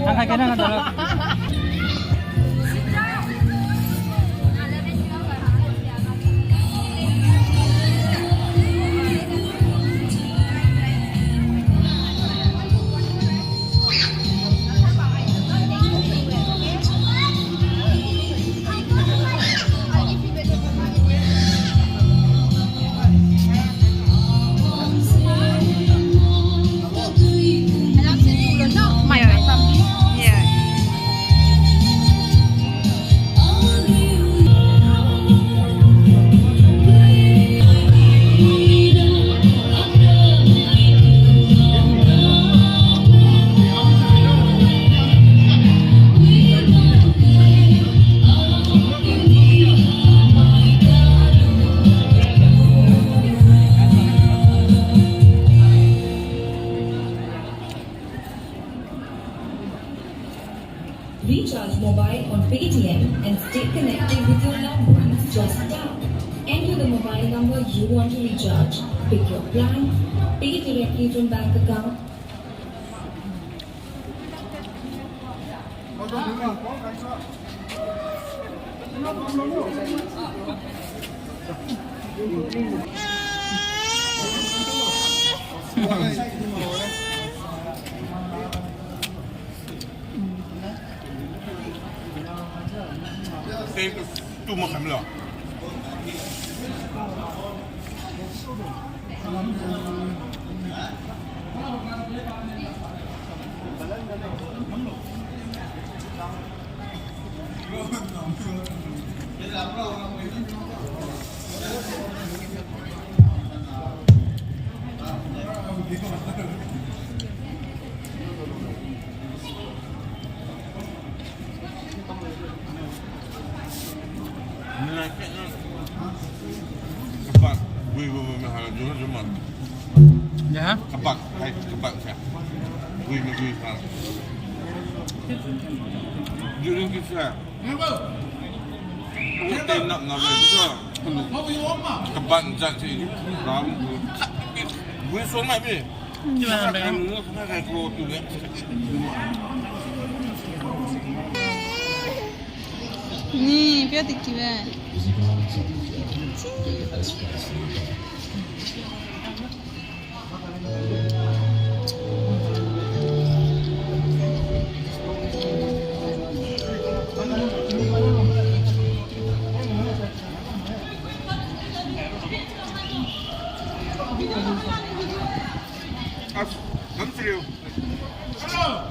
Angkat kanan ada. Recharge mobile on Paytm and stay connected with your loved ones. Just tap. Enter the mobile number you want to recharge. Pick your plan. Pay directly from bank account. Tu mau kami loh. Kebak, gue mahal juga cuma. Ya. Kebak, hai kebak saya. Gue sekarang. Jujur kita. Kita nak ngapain tu? Kebak jat sih. Ram. Gue somai be. Gimana Ben? Kenapa kayak keluar tu ya? Nih, biar tikiran. Come through. Hello.